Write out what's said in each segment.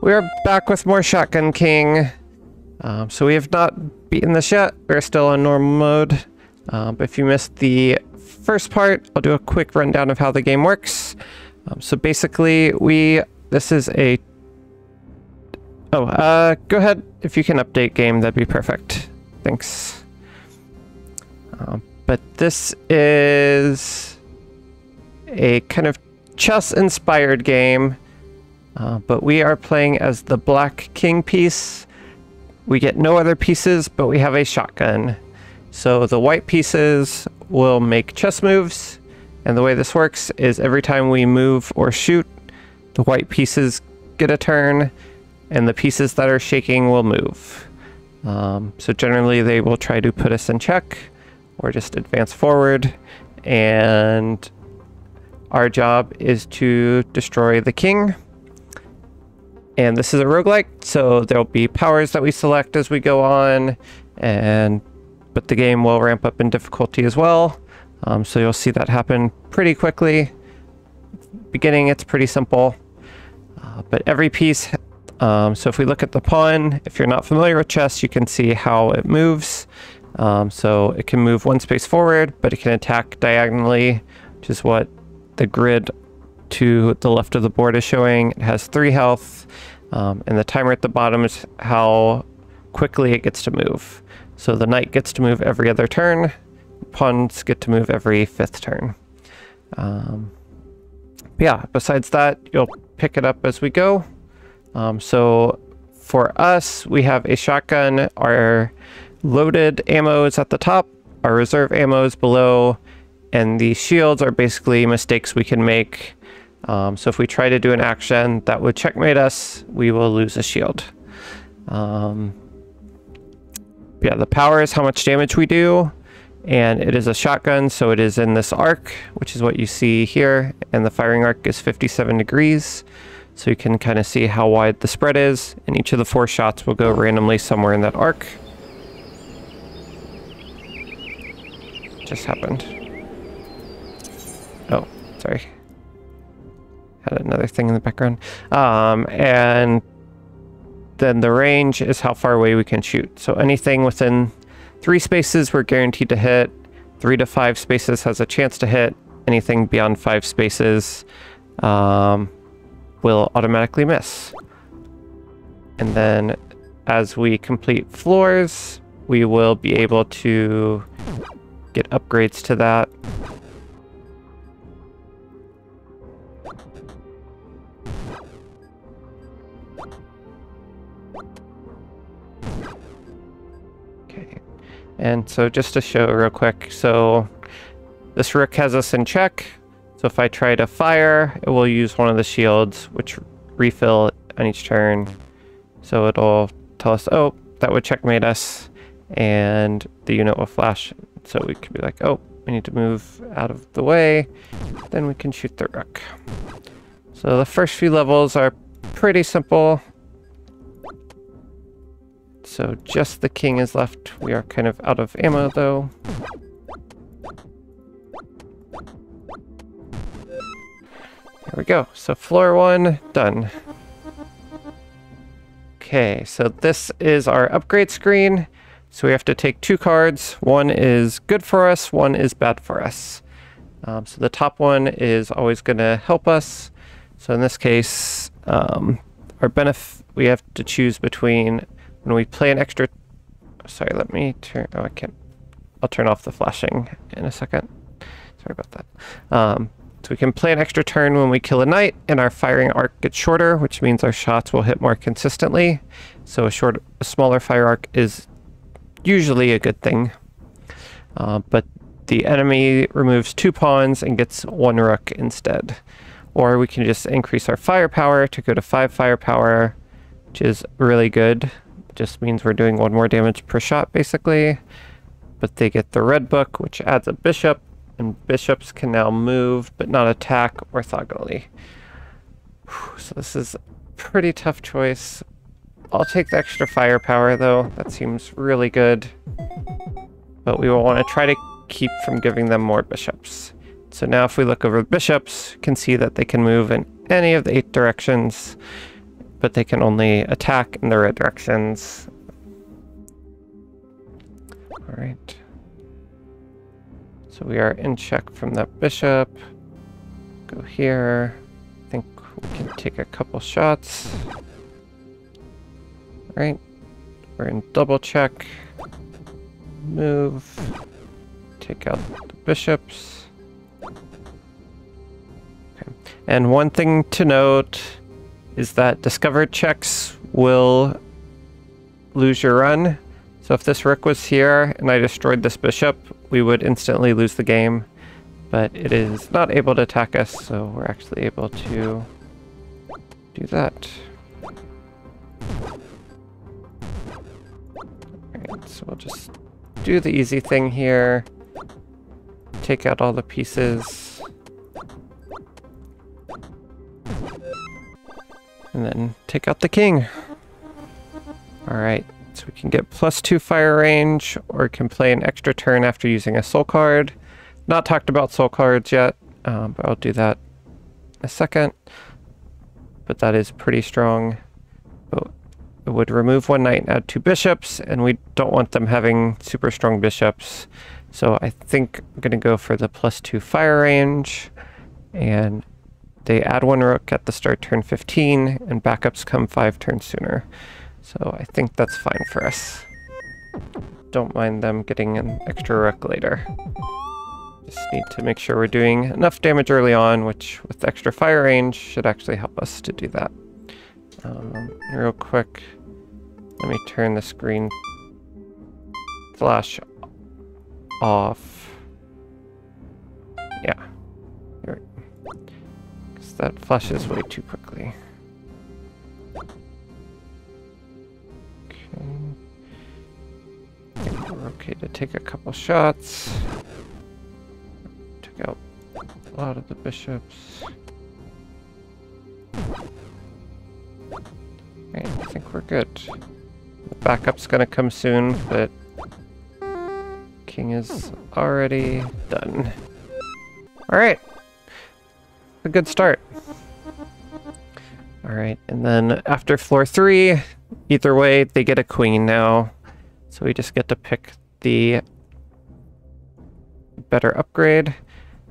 We're back with more Shotgun King. So we have not beaten this yet. We're still on normal mode. But if you missed the first part, I'll do a quick rundown of how the game works. So basically, this is a... go ahead. If you can update game, that'd be perfect. Thanks. But this is a kind of chess-inspired game. But we are playing as the Black King piece. We get no other pieces, but we have a shotgun. So the white pieces will make chess moves. And the way this works is every time we move or shoot, the white pieces get a turn, and the pieces that are shaking will move. So generally they will try to put us in check or just advance forward. And our job is to destroy the king. And this is a roguelike, so there'll be powers that we select as we go on, but the game will ramp up in difficulty as well. So you'll see that happen pretty quickly. Beginning, it's pretty simple, but every piece, so if we look at the pawn, if you're not familiar with chess, you can see how it moves. So it can move one space forward, but it can attack diagonally, which is what the grid to the left of the board is showing. It has 3 health, and the timer at the bottom is how quickly it gets to move. So the knight gets to move every other turn, pawns get to move every 5th turn. Yeah, besides that, you'll pick it up as we go. So for us, we have a shotgun. Our loaded ammo is at the top, our reserve ammo is below, and the shields are basically mistakes we can make. So if we try to do an action that would checkmate us, we will lose a shield. Yeah, the power is how much damage we do, and it is a shotgun, so it is in this arc, which is what you see here, and the firing arc is 57 degrees. So you can kind of see how wide the spread is, and each of the 4 shots will go randomly somewhere in that arc. Just happened. Oh, sorry. Had another thing in the background. And then the range is how far away we can shoot. So anything within 3 spaces we're guaranteed to hit. 3 to 5 spaces has a chance to hit. Anything beyond 5 spaces will automatically miss. And then as we complete floors, we will be able to get upgrades to that. And so just to show real quick, so this rook has us in check. So if I try to fire, it will use one of the shields, which refill on each turn. So it'll tell us, oh, that would checkmate us, and the unit will flash. So we could be like, oh, we need to move out of the way. Then we can shoot the rook. So the first few levels are pretty simple. So just the king is left. We are kind of out of ammo though. There we go. So floor 1 done. Okay, so this is our upgrade screen. So we have to take 2 cards. One is good for us, one is bad for us. So the top one is always going to help us. So in this case, our benefit, we have to choose between when we play an extra... Sorry, let me turn... Oh, I can't... I'll turn off the flashing in a second. Sorry about that. So we can play an extra turn when we kill a knight, and our firing arc gets shorter, which means our shots will hit more consistently. So a smaller fire arc is usually a good thing. But the enemy removes 2 pawns and gets 1 rook instead. Or we can just increase our firepower to go to 5 firepower, which is really good. Just means we're doing 1 more damage per shot, basically. But they get the red book, which adds a bishop, and bishops can now move, but not attack orthogonally. So this is a pretty tough choice. I'll take the extra firepower, though. That seems really good. But we will want to try to keep from giving them more bishops. So now if we look over the bishops, you can see that they can move in any of the 8 directions. but they can only attack in the right directions. All right. So we are in check from that bishop. Go here. I think we can take a couple shots. All right. We're in double check. Move. Take out the bishops. Okay. And one thing to note is that discovered checks will lose your run. So if this rook was here and I destroyed this bishop, we would instantly lose the game. But it is not able to attack us, so we're actually able to do that. Alright, so we'll just do the easy thing here. Take out all the pieces. And then take out the king. Alright, so we can get +2 fire range, or can play an extra turn after using a soul card. Not talked about soul cards yet, but I'll do that in a second. But that is pretty strong. But it would remove 1 knight and add 2 bishops, and we don't want them having super strong bishops. So I think I'm going to go for the +2 fire range, and they add 1 rook at the start turn 15, and backups come 5 turns sooner. So I think that's fine for us. Don't mind them getting an extra rook later. Just need to make sure we're doing enough damage early on, which with extra fire range should actually help us to do that. Real quick, let me turn the screen flash off. Yeah, here, because that flashes way too quickly. Okay, I think we're okay to take a couple shots. Took out a lot of the bishops. Right, I think we're good. The backup's gonna come soon, but king is already done. Alright. A good start. Alright, and then after floor 3, either way, they get a queen now. So we just get to pick the better upgrade.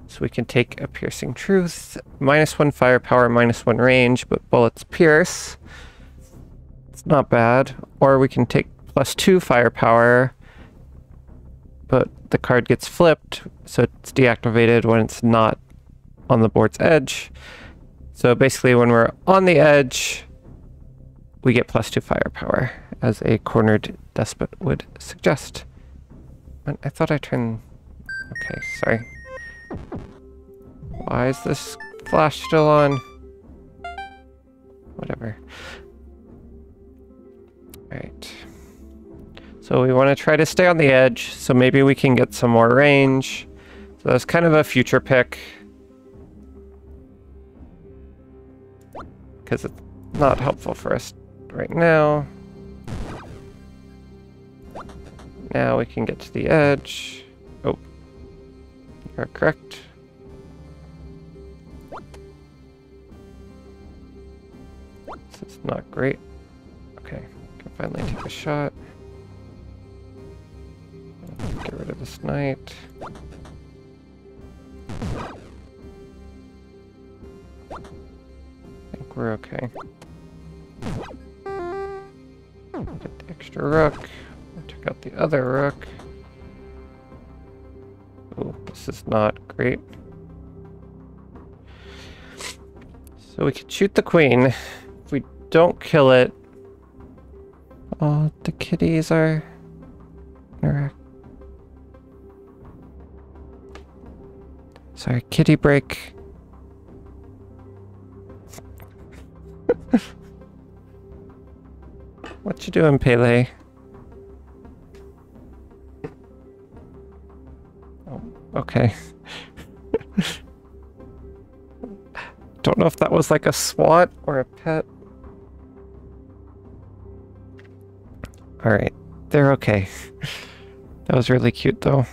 So we can take a Piercing Truth, -1 firepower, -1 range, but bullets pierce. It's not bad. Or we can take +2 firepower, but the card gets flipped, so it's deactivated when it's not on the board's edge. So basically when we're on the edge, we get +2 firepower, as a cornered despot would suggest. But I thought I turned... Okay, sorry. Why is this flash still on? Whatever. Alright. So we want to try to stay on the edge, so maybe we can get some more range. So that's kind of a future pick, because it's not helpful for us right now. Now we can get to the edge. Oh, you're correct. This is not great. Okay, can finally take a shot. Get rid of this knight. I think we're okay. Get the extra rook. I took out the other rook. Oh, this is not great. So we could shoot the queen. If we don't kill it... Oh, the kitties are... Sorry, kitty break. What you doing, Pele? Oh, okay. Don't know if that was like a swat or a pet. Alright, they're okay. That was really cute though.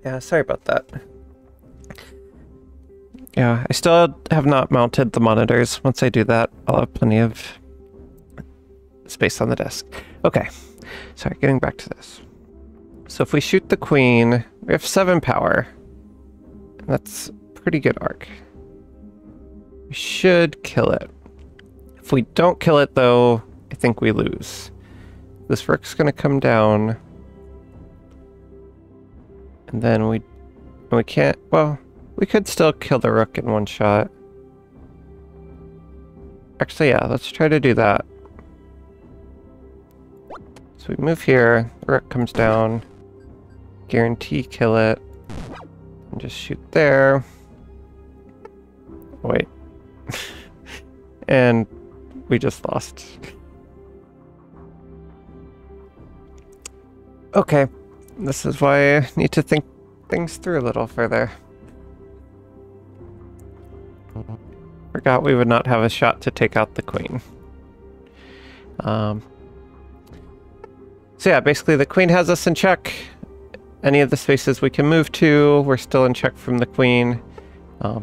Yeah, sorry about that. Yeah, I still have not mounted the monitors. Once I do that, I'll have plenty of space on the desk. Okay, sorry, getting back to this. So if we shoot the queen, we have 7 power. That's pretty good arc. We should kill it. If we don't kill it, though, I think we lose. This rook's gonna come down. And then we can't, well, we could still kill the rook in one shot. Actually, yeah, let's try to do that. So we move here, the rook comes down, guarantee kill it, and just shoot there. Wait. And we just lost. Okay, this is why I need to think things through a little further. Forgot we would not have a shot to take out the queen. So yeah, basically the queen has us in check. Any of the spaces we can move to, we're still in check from the queen.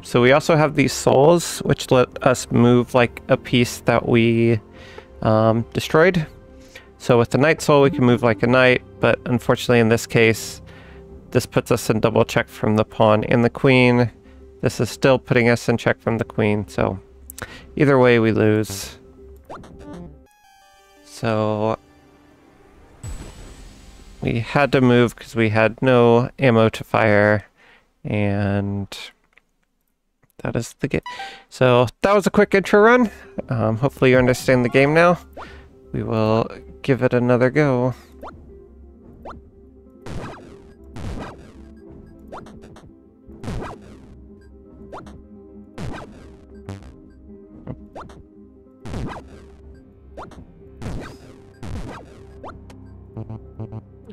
So we also have these souls, which let us move like a piece that we destroyed. So with the knight soul, we can move like a knight, but unfortunately in this case, this puts us in double check from the pawn and the queen. This is still putting us in check from the queen, so either way we lose. So we had to move because we had no ammo to fire, and that is the game. So that was a quick intro run. Hopefully you understand the game now. We will give it another go.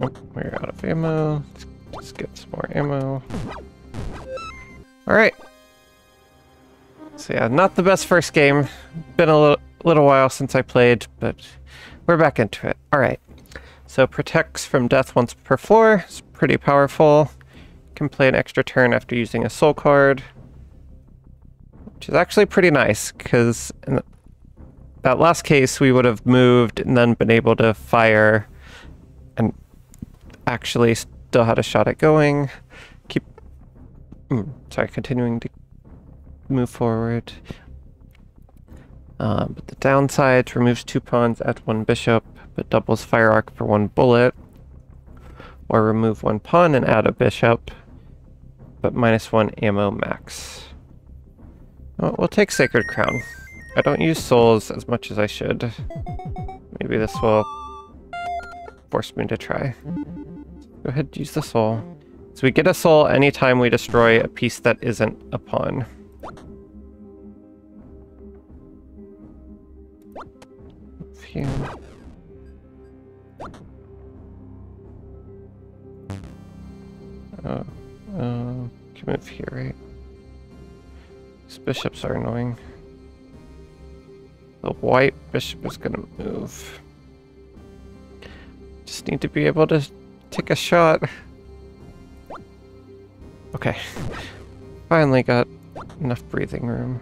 Oh, we're out of ammo. Let's get some more ammo. Alright. So yeah, not the best first game. Been a little while since I played, but we're back into it. Alright. So protects from death once per floor. It's pretty powerful. Can play an extra turn after using a soul card, which is actually pretty nice, because in that last case we would have moved and then been able to fire and actually still had a shot at going. Continuing to move forward. But the downside removes 2 pawns, adds 1 bishop, but doubles fire arc for 1 bullet. Or remove 1 pawn and add a bishop, but -1 ammo max. Well, we'll take Sacred Crown. I don't use souls as much as I should. Maybe this will force me to try. Go ahead and use the soul. So we get a soul anytime we destroy a piece that isn't a pawn. Move here. Can move here, right? These bishops are annoying. The white bishop is gonna move. Just need to be able to take a shot. Okay. Finally got enough breathing room.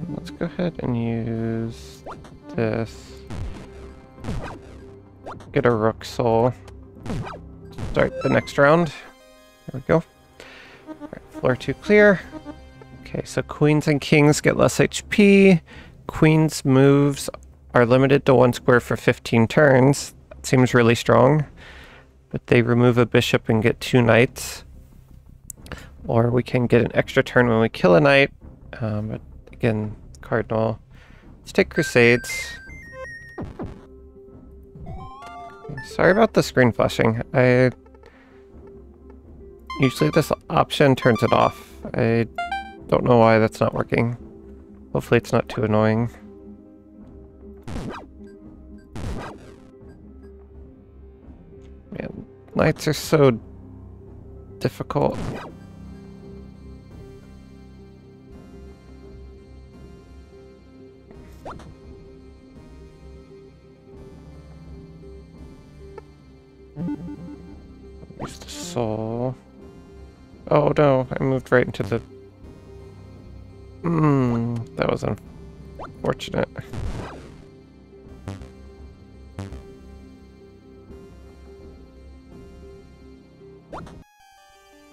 Let's go ahead and use this. Get a rook soul. Start the next round. There we go. Alright, floor 2 clear. Okay, so queens and kings get less HP. Queen's moves are limited to 1 square for 15 turns. That seems really strong. But they remove a bishop and get 2 knights. Or we can get an extra turn when we kill a knight. But again, cardinal. Let's take Crusades. Sorry about the screen flashing. Usually this option turns it off. I don't know why that's not working. Hopefully it's not too annoying. Man, knights are so difficult. Use the soul. Oh no, I moved right into the... that was unfortunate.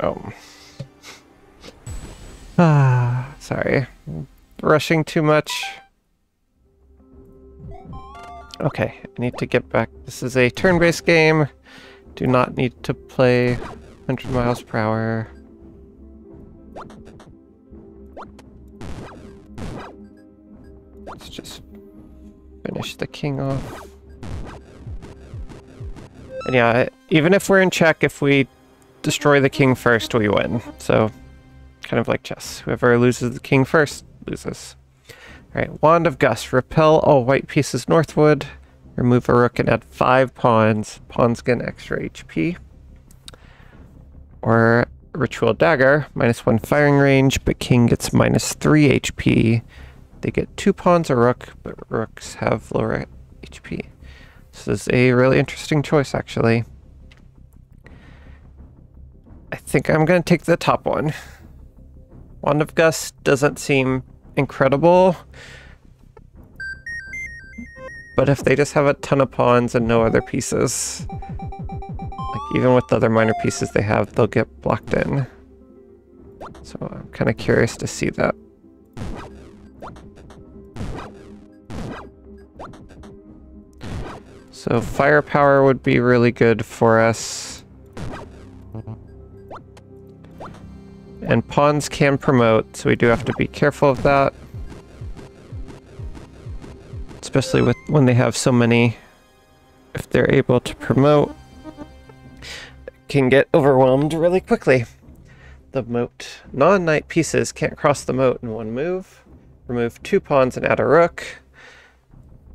Oh. Sorry. Rushing too much. Okay, I need to get back. This is a turn-based game. Do not need to play 100 miles per hour. Let's just finish the king off. And yeah, even if we're in check, if we destroy the king first, we win. So, kind of like chess. Whoever loses the king first, loses. Alright, Wand of Gust. Repel all white pieces northward. Remove a rook and add 5 pawns. Pawns get an extra HP. Or Ritual Dagger. -1 firing range, but king gets -3 HP. They get 2 pawns a rook, but rooks have lower HP. This is a really interesting choice, actually. I think I'm going to take the top one. Wand of Gust doesn't seem incredible, but if they just have a ton of pawns and no other pieces, like even with the other minor pieces they have, they'll get blocked in. So I'm kind of curious to see that. So firepower would be really good for us. And pawns can promote, so we do have to be careful of that. Especially with when they have so many. If they're able to promote, can get overwhelmed really quickly. The moat. Non-knight pieces can't cross the moat in one move. Remove 2 pawns and add a rook.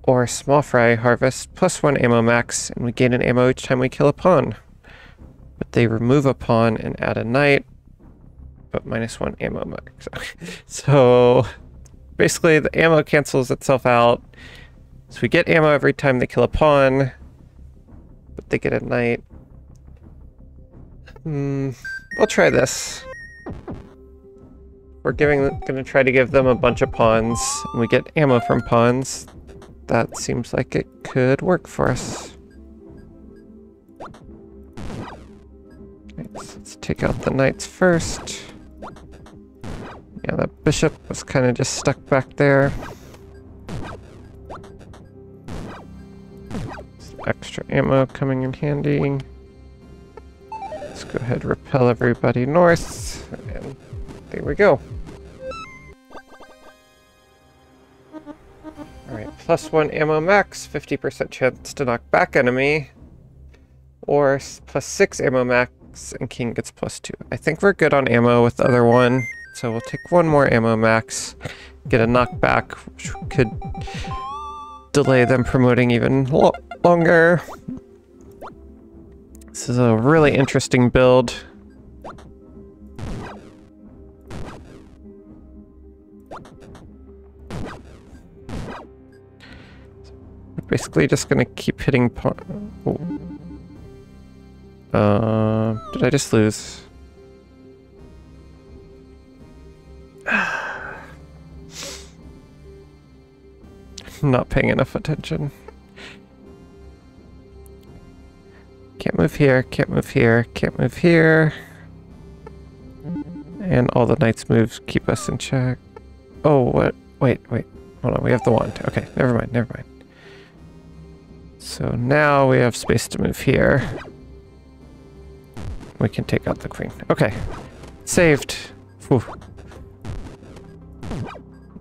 Or small fry harvest +1 ammo max, and we gain an ammo each time we kill a pawn. But they remove a pawn and add a knight, but -1 ammo max. So basically the ammo cancels itself out. So we get ammo every time they kill a pawn, but they get a knight. We'll try this. We're gonna try to give them a bunch of pawns, and we get ammo from pawns. That seems like it could work for us. Right, so let's take out the knights first. Yeah, that bishop was kind of just stuck back there. Some extra ammo coming in handy. Let's go ahead and repel everybody north, and there we go. Alright, +1 ammo max, 50% chance to knock back enemy. Or +6 ammo max, and king gets +2. I think we're good on ammo with the other one, so we'll take 1 more ammo max, get a knockback, which could delay them promoting even longer. This is a really interesting build. We're basically just gonna keep hitting did I just lose? I'm not paying enough attention. Can't move here, can't move here, can't move here. And all the knights moves keep us in check. Oh, what? Wait. Hold on, we have the wand. Okay, never mind. So now we have space to move here. We can take out the queen. Okay, saved. Whew.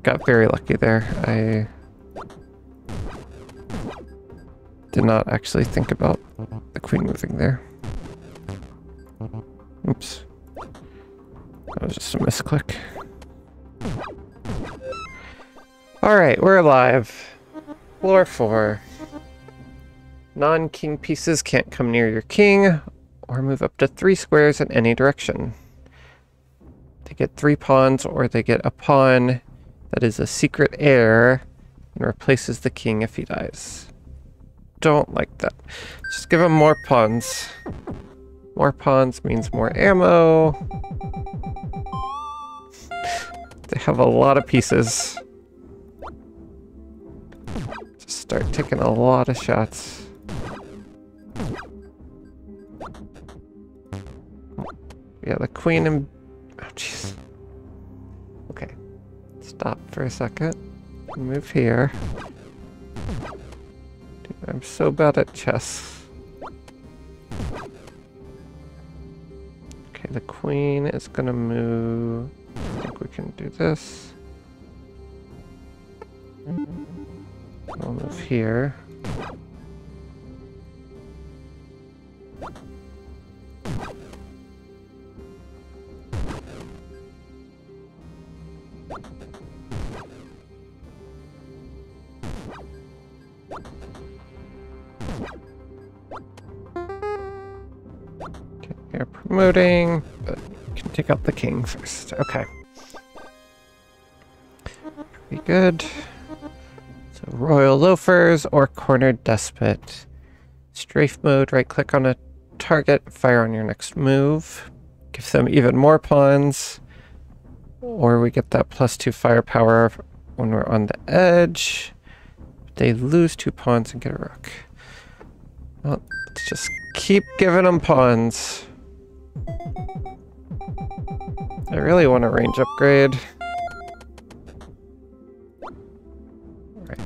Got very lucky there. I did not actually think about the queen moving there. Oops. That was just a misclick. Alright, we're alive. Floor 4. Non-king pieces can't come near your king, or move up to 3 squares in any direction. They get 3 pawns, or they get a pawn that is a secret heir and replaces the king if he dies. don't like that. Just give them more pawns. More pawns means more ammo. They have a lot of pieces. Just start taking a lot of shots. Yeah, the queen and... Oh, jeez. Okay. Stop for a second. Move here. Dude, I'm so bad at chess. Okay, the queen is gonna move... I think we can do this. We'll move here. Okay, they're promoting, but you can take out the king first. Okay. Pretty good. So royal loafers or cornered despot. Strafe mode, right click on a target, fire on your next move. Give them even more pawns. Or we get that +2 firepower when we're on the edge. They lose 2 pawns and get a rook. Well, let's just keep giving them pawns. I really want a range upgrade. Right.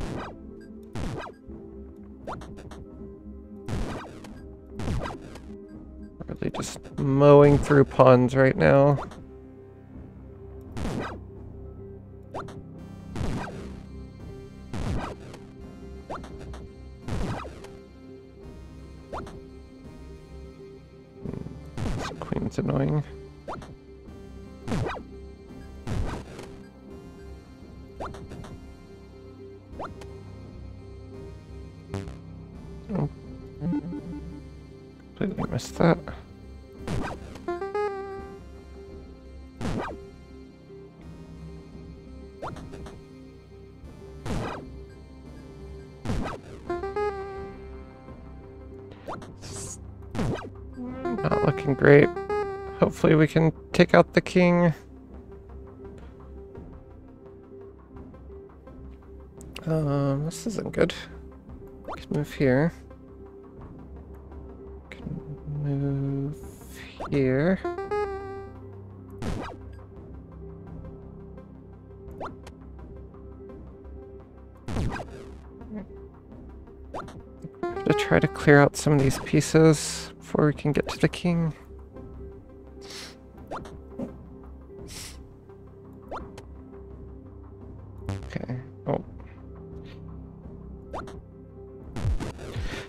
Really just mowing through pawns right now. This queen's annoying. Oh. Completely missed that. Not looking great. Hopefully we can take out the king. This isn't good. Let's move here. Can move here. Have to try to clear out some of these pieces before we can get to the king. Okay. Oh.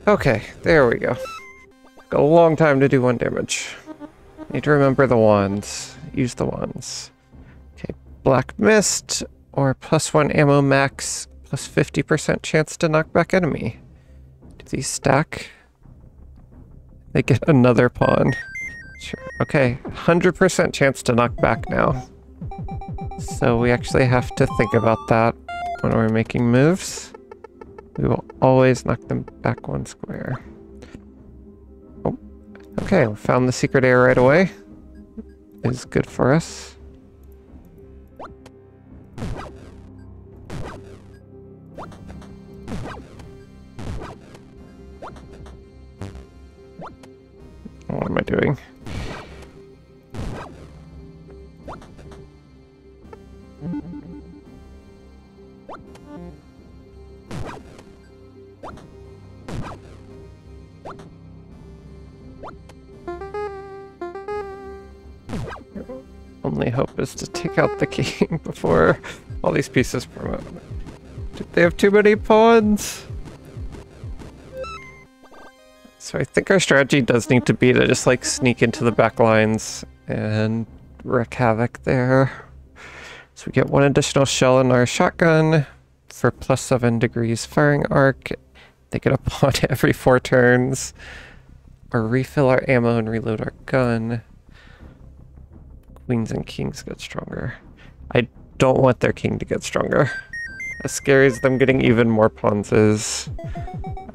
Okay, there we go. Took a long time to do 1 damage. Need to remember the wands. Use the wands. Okay, Black Mist, or +1 ammo max, plus 50% chance to knock back enemy. Do these stack? They get another pawn. Sure. Okay, 100% chance to knock back now. So we actually have to think about that when we're making moves. We will always knock them back 1 square. Oh, okay, we found the secret area right away. Is good for us. What am I doing? Only hope is to take out the king before all these pieces promote. Did they have too many pawns? So I think our strategy does need to be to just like sneak into the back lines and wreak havoc there. So we get 1 additional shell in our shotgun for +7 degrees firing arc. They get a pawn every 4 turns. Or refill our ammo and reload our gun. Queens and kings get stronger. I don't want their king to get stronger. As scary as them getting even more pawns is,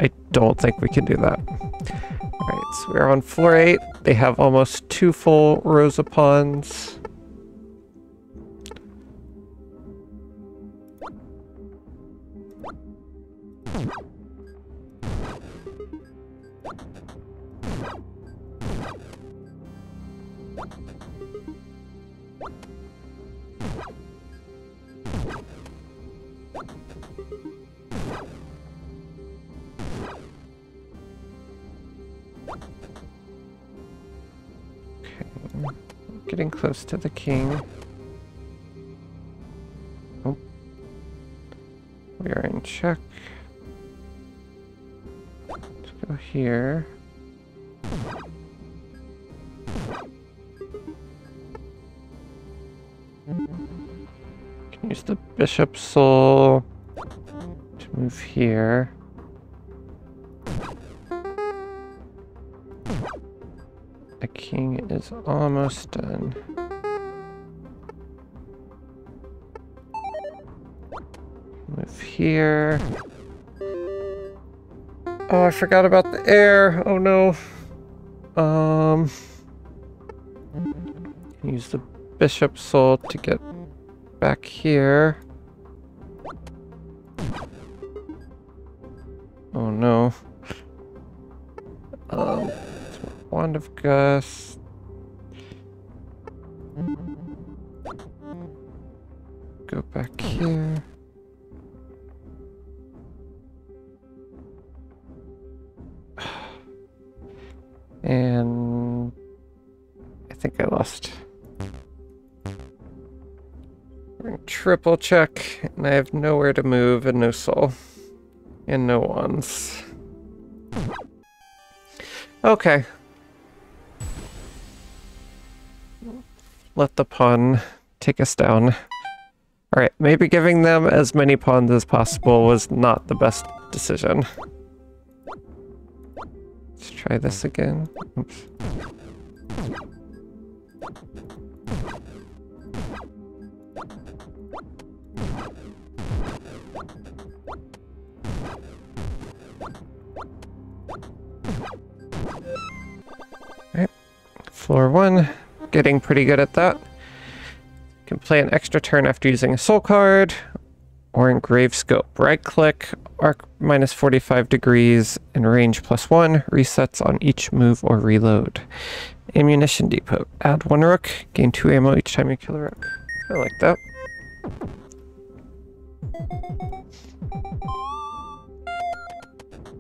I don't think we can do that. Alright, so we're on floor 8. They have almost 2 full rows of pawns. Getting close to the king. Oh. We are in check. Let's go here. Can use the bishop soul to move here. The king is almost done. Move here. Oh, I forgot about the heir. Oh no. Use the bishop soul to get back here. Oh no. Wand of Gust. Go back here. And I think I lost. We're in triple check, and I have nowhere to move and no soul. And no wands. Okay. Let the pawn take us down. Alright, maybe giving them as many pawns as possible was not the best decision. Let's try this again. Oops. Alright, floor 1. Getting pretty good at that. Can play an extra turn after using a soul card or engrave scope. Right click, arc minus 45 degrees, and range +1 resets on each move or reload. Ammunition depot. Add 1 rook, gain 2 ammo each time you kill a rook. I like that.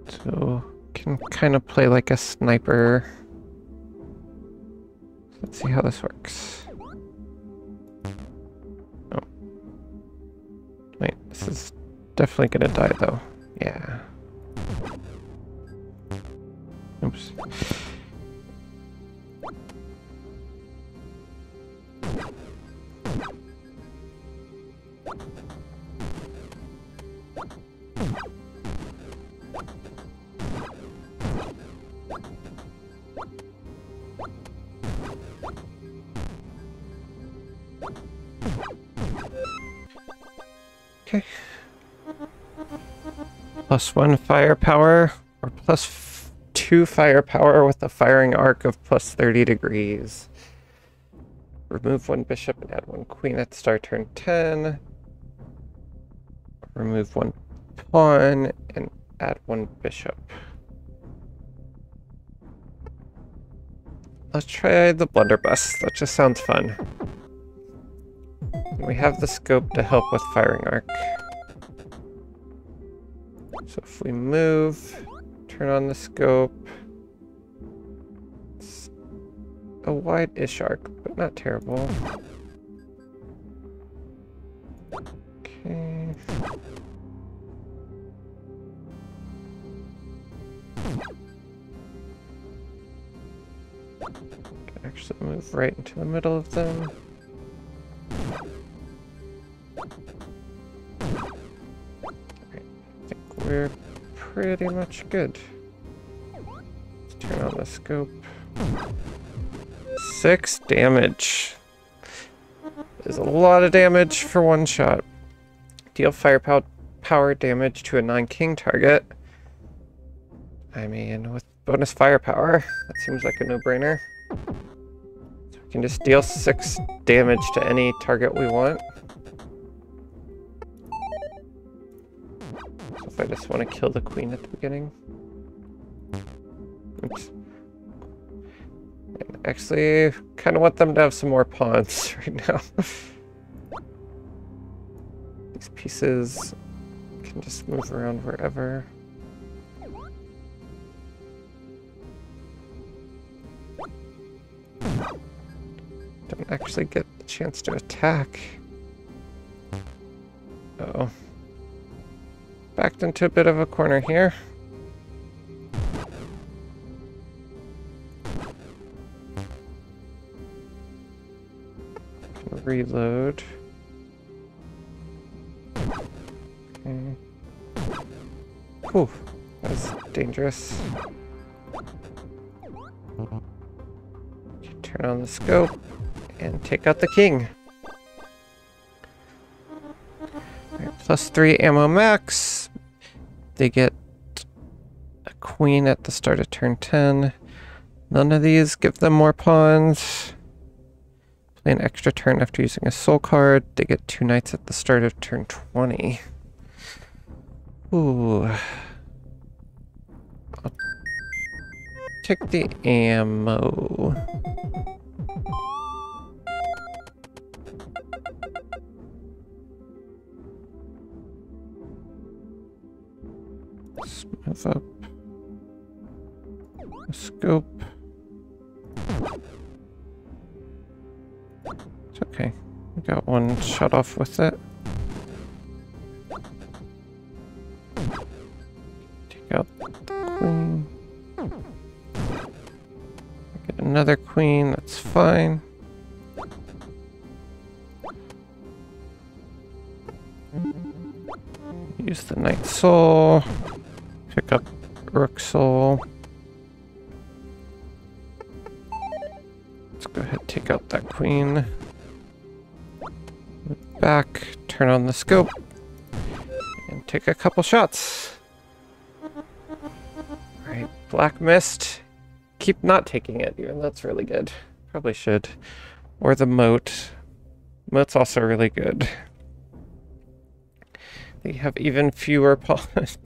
So can kind of play like a sniper. Let's see how this works. Oh. Wait, this is definitely gonna die though. Yeah. Oops. Okay. +1 firepower, or +2 firepower with a firing arc of +30 degrees. Remove 1 bishop and add 1 queen at start turn 10. Remove 1 pawn and add 1 bishop. Let's try the blunderbuss. That just sounds fun. We have the scope to help with firing arc. So if we move, turn on the scope. It's a wide-ish arc, but not terrible. Okay. Can actually move right into the middle of them. We're pretty much good. Let's turn on the scope. 6 damage. Is a lot of damage for 1 shot. Deal firepower damage to a non-king target. I mean, with bonus firepower, that seems like a no-brainer. So we can just deal 6 damage to any target we want. So if I just want to kill the queen at the beginning. Oops. And actually, kind of want them to have some more pawns right now. These pieces can just move around wherever. Don't actually get the chance to attack. Uh-oh. Backed into a bit of a corner here. Reload. Okay. Whew, that's dangerous. Turn on the scope and take out the king. Right, +3 ammo max. They get a queen at the start of turn 10. None of these give them more pawns. Play an extra turn after using a soul card. They get 2 knights at the start of turn 20. Ooh. I'll take the ammo. Let's move up. A scope. It's okay. We got one shot off with it. Take out the queen. Get another queen, that's fine. Use the Knight Soul. Pick up Rook Soul. Let's go ahead and take out that queen. Move back, turn on the scope, and take a couple shots. Alright, Black Mist. Keep not taking it, even that's really good. Probably should. Or the Moat. Moat's also really good. They have even fewer pawns.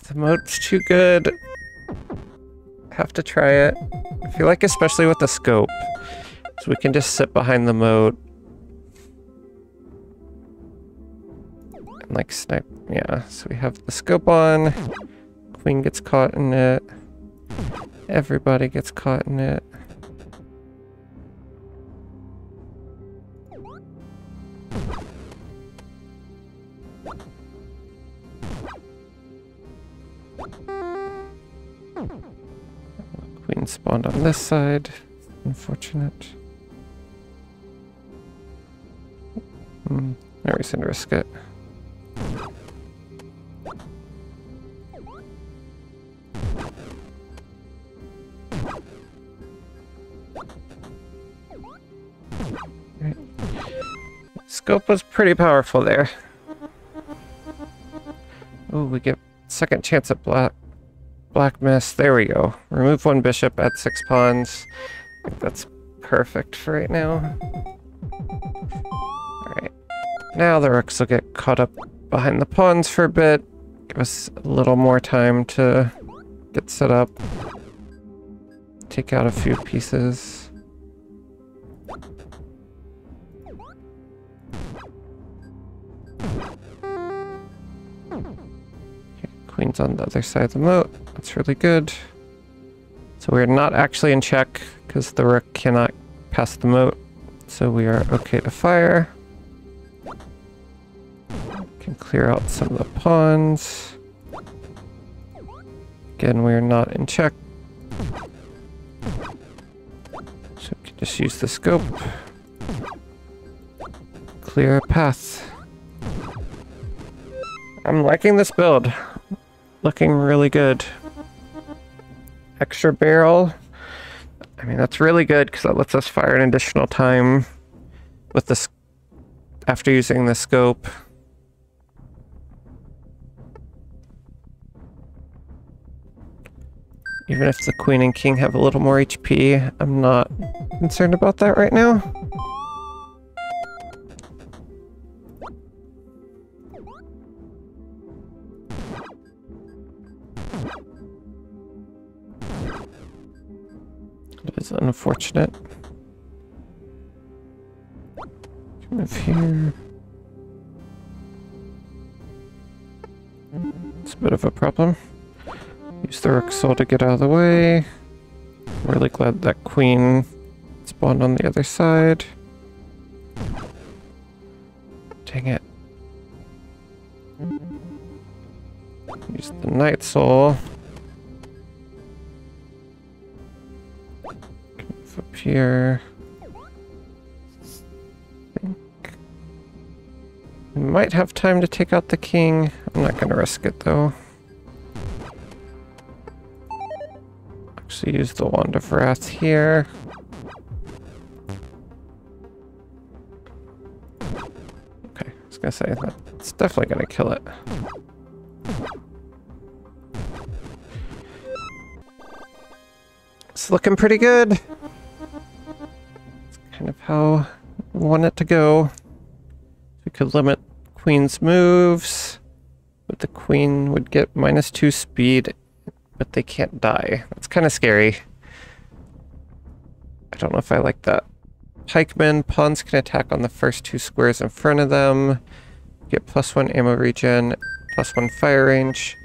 The Moat's too good. Have to try it. I feel like especially with the scope. So we can just sit behind the Moat. And like snipe. Yeah, so we have the scope on. Queen gets caught in it. Everybody gets caught in it. Queen spawned on this side. Unfortunate. No reason to risk it. Right. Scope was pretty powerful there. Oh, we get second chance at Black Mist. There we go. Remove 1 bishop, add 6 pawns. I think that's perfect for right now. Alright. Now the rooks will get caught up behind the pawns for a bit. Give us a little more time to get set up. Take out a few pieces. Queen's on the other side of the moat. That's really good. So we're not actually in check because the rook cannot pass the moat. So we are okay to fire. Can clear out some of the pawns. Again, we're not in check. So we can just use the scope. Clear a path. I'm liking this build. Looking really good. Extra barrel. I mean, that's really good because that lets us fire an additional time with this after using the scope. Even if the queen and king have a little more HP, I'm not concerned about that right now. It is unfortunate. Move here. It's a bit of a problem. Use the rook soul to get out of the way. Really glad that queen spawned on the other side. Dang it. Use the knight soul. Move up here. We might have time to take out the king. I'm not gonna risk it though. Actually use the Wand of Wrath here. Okay, I was gonna say that's definitely gonna kill it. It's looking pretty good. It's kind of how I want it to go. We could limit queen's moves, but the queen would get -2 speed, but they can't die. That's kind of scary. I don't know if I like that. Pikemen, pawns can attack on the first 2 squares in front of them. Get +1 ammo regen, +1 fire range.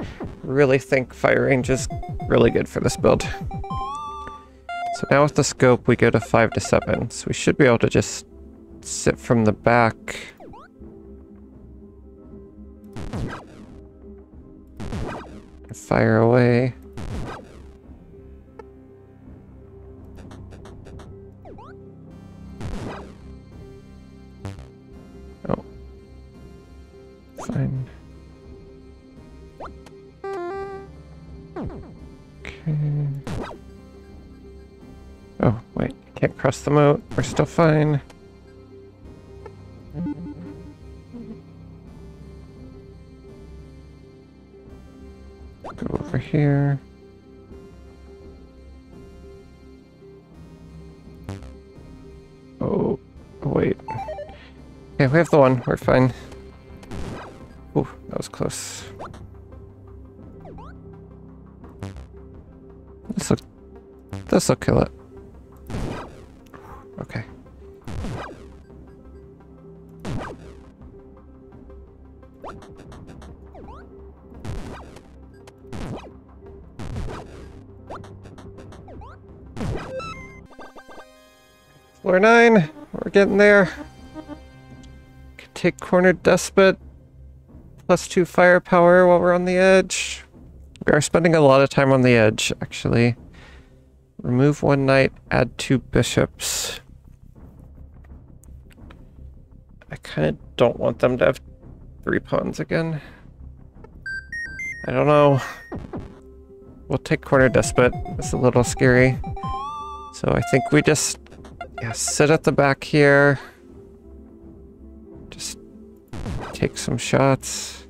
Really think fire range is really good for this build. So now with the scope, we go to 5 to 7. So we should be able to just sit from the back. Fire away. Oh. Fine. Okay. Oh, wait. Can't cross the moat. We're still fine. Go over here. Oh, wait. Okay, we have the one. We're fine. Ooh, that was close. This'll kill it. Okay. Floor 9, we're getting there. Could take Cornered Despot, +2 firepower while we're on the edge. We are spending a lot of time on the edge, actually. Remove 1 knight, add 2 bishops. I kind of don't want them to have 3 pawns again. I don't know. We'll take Cornered Despot. It's a little scary. So I think we just... yeah, sit at the back here. Just take some shots.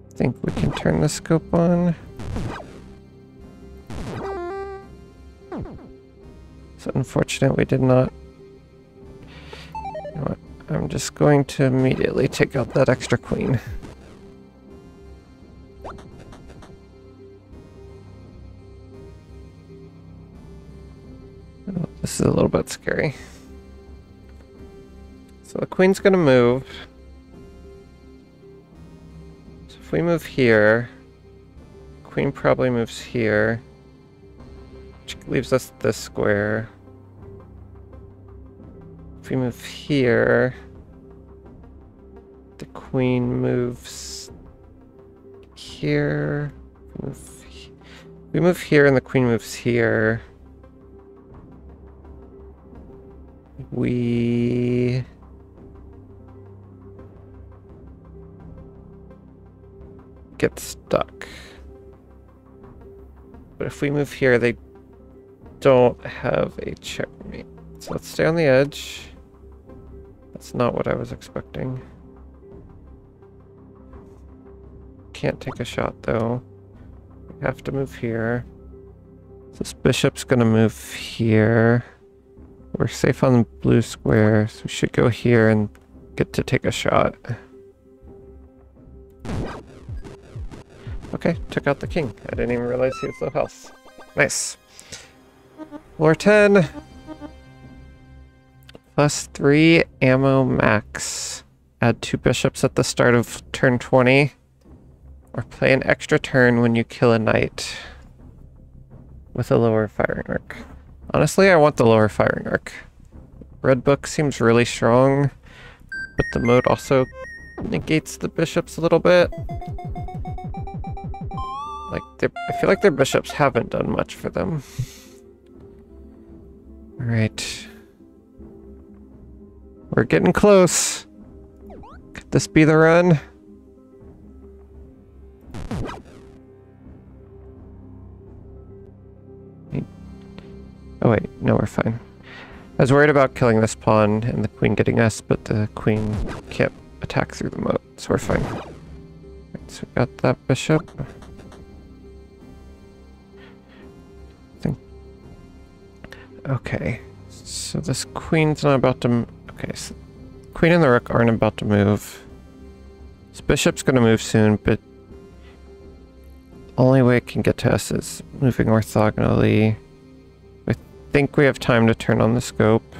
I think we can turn the scope on. It's unfortunate we did not. You know what? I'm just going to immediately take out that extra queen. Oh, this is a little bit scary. So the queen's gonna move. So if we move here, queen probably moves here, which leaves us this square. If we move here, the queen moves here. We move here and the queen moves here. We get stuck. But if we move here, they don't have a checkmate. So let's stay on the edge. That's not what I was expecting. Can't take a shot though. We have to move here. So this bishop's gonna move here. We're safe on the blue square, so we should go here and get to take a shot. Okay, took out the king. I didn't even realize he was low health. Nice. Floor 10. +3 ammo max. Add 2 bishops at the start of turn 20. Or play an extra turn when you kill a knight. With a lower firing arc. Honestly, I want the lower firing arc. Red book seems really strong. But the mode also negates the bishops a little bit. Like, I feel like their bishops haven't done much for them. Alright. We're getting close. Could this be the run? Oh wait, no, we're fine. I was worried about killing this pawn and the queen getting us, but the queen can't attack through the moat, so we're fine. Right, so we got that bishop. Okay, so this queen's not about to... Okay, so queen and the rook aren't about to move. This bishop's gonna move soon, but only way it can get to us is moving orthogonally. I think we have time to turn on the scope.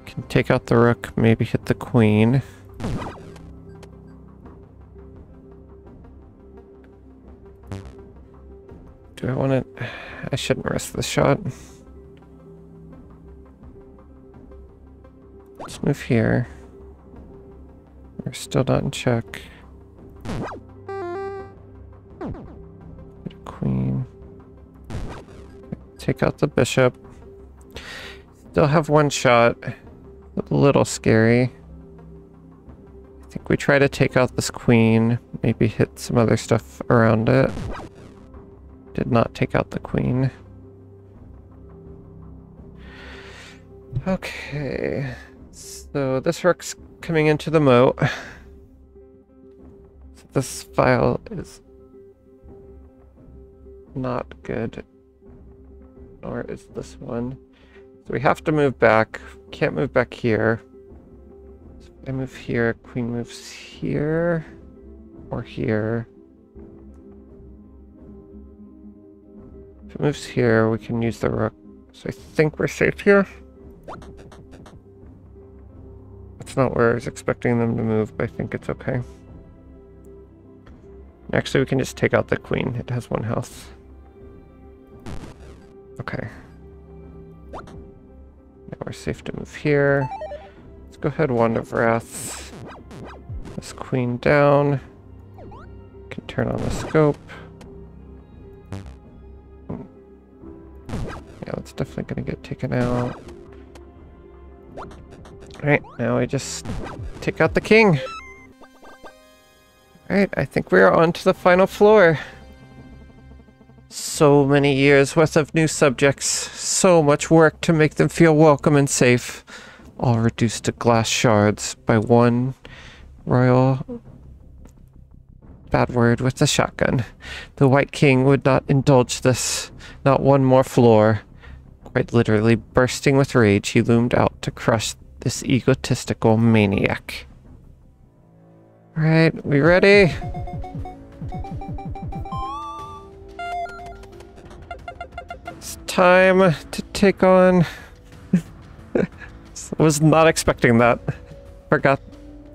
Can take out the rook, maybe hit the queen. Do I want to... I shouldn't risk this shot. Let's move here. We're still not in check. Get a queen. Take out the bishop. Still have one shot. A little scary. I think we try to take out this queen. Maybe hit some other stuff around it. Did not take out the queen. Okay. So this rook's coming into the moat. So this file is not good. Nor is this one. So we have to move back. Can't move back here. So if I move here, queen moves here. Or here. If it moves here, we can use the rook. So I think we're safe here. That's not where I was expecting them to move, but I think it's okay. Actually, we can just take out the queen. It has 1 health. Okay. Now we're safe to move here. Let's go ahead, Wand of Wrath. This queen down. Can turn on the scope. Yeah, that's definitely gonna get taken out. Alright, now we just take out the king. Alright, I think we are on to the final floor. So many years worth of new subjects. So much work to make them feel welcome and safe. All reduced to glass shards by one royal bad word with a shotgun. The White King would not indulge this. Not one more floor. Quite literally bursting with rage, he loomed out to crush this egotistical maniac. Alright, we ready? It's time to take on... Was not expecting that. Forgot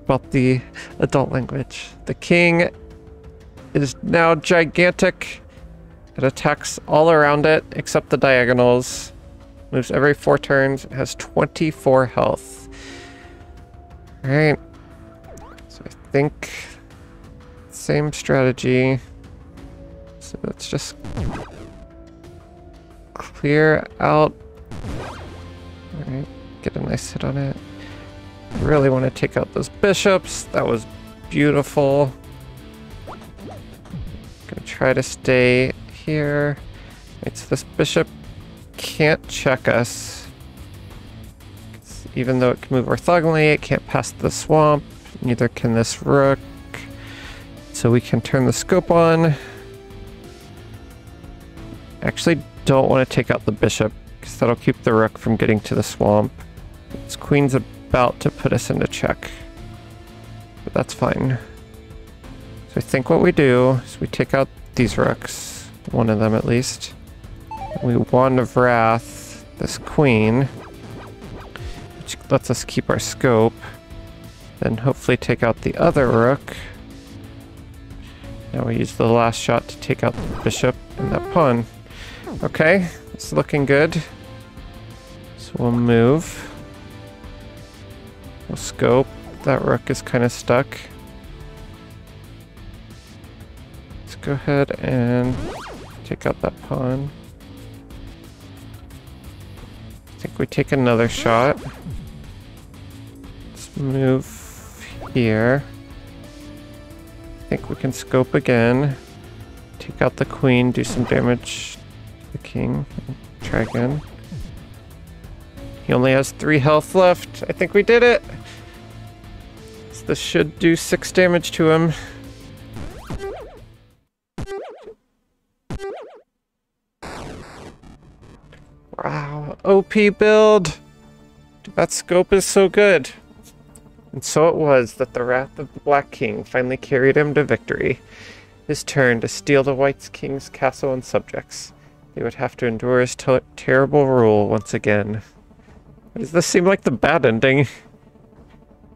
about the adult language. The king is now gigantic. It attacks all around it except the diagonals. Moves every 4 turns. It has 24 health. Alright. So I think same strategy. So let's just clear out. Alright. Get a nice hit on it. I really want to take out those bishops. That was beautiful. Gonna try to stay here. Right, so this bishop can't check us. Let's see. even though it can move orthogonally, it can't pass the swamp. Neither can this rook. So we can turn the scope on. Actually, don't want to take out the bishop, because that'll keep the rook from getting to the swamp. This queen's about to put us into check. But that's fine. So I think what we do is we take out these rooks. One of them at least. We Wand of Wrath this queen, which lets us keep our scope. Then hopefully take out the other rook. Now we use the last shot to take out the bishop and that pawn. Okay, it's looking good. So we'll move. We'll scope. That rook is kind of stuck. Let's go ahead and take out that pawn. I think we take another shot. Let's move here. I think we can scope again. Take out the queen, do some damage to the king. Try again. He only has 3 health left. I think we did it! So this should do 6 damage to him. Wow, OP build! That scope is so good. And so it was that the wrath of the Black King finally carried him to victory. His turn to steal the White King's castle and subjects. They would have to endure his terrible rule once again. Does this seem like the bad ending?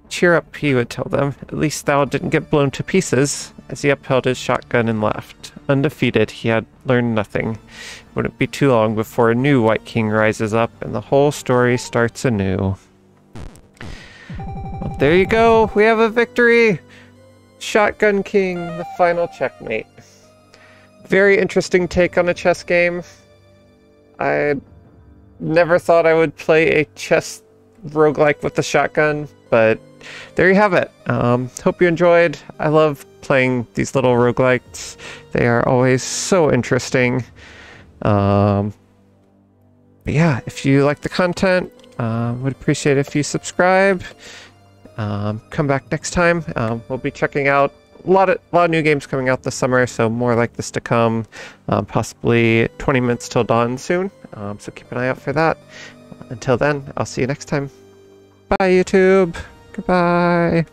Cheer up, he would tell them. At least thou didn't get blown to pieces, as he upheld his shotgun and laughed. Undefeated, he had learned nothing. It wouldn't be too long before a new White King rises up, and the whole story starts anew. Well, there you go, we have a victory! Shotgun King, the final checkmate. Very interesting take on a chess game. I never thought I would play a chess roguelike with the shotgun, but there you have it. Hope you enjoyed. I love playing these little roguelikes. They are always so interesting. But yeah, if you like the content, would appreciate it if you subscribe. Come back next time. We'll be checking out a lot of new games coming out this summer, so more like this to come. Possibly 20 minutes till dawn soon. So keep an eye out for that. Until then, I'll see you next time. Bye, YouTube. Goodbye.